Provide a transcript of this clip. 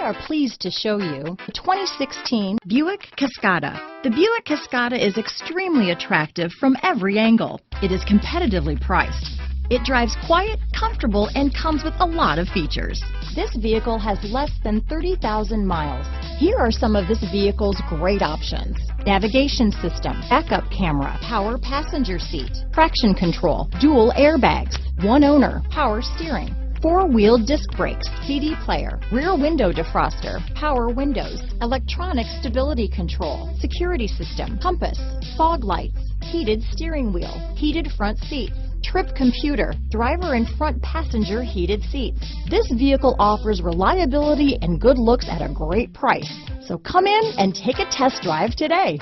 are pleased to show you the 2016 Buick Cascada. The Buick Cascada is extremely attractive from every angle. It is competitively priced. It drives quiet, comfortable, and comes with a lot of features. This vehicle has less than 30,000 miles. Here are some of this vehicle's great options: navigation system, backup camera, power passenger seat, traction control, dual airbags, one owner, power steering, four-wheel disc brakes, CD player, rear window defroster, power windows, electronic stability control, security system, compass, fog lights, heated steering wheel, heated front seats, trip computer, driver and front passenger heated seats. This vehicle offers reliability and good looks at a great price. So come in and take a test drive today.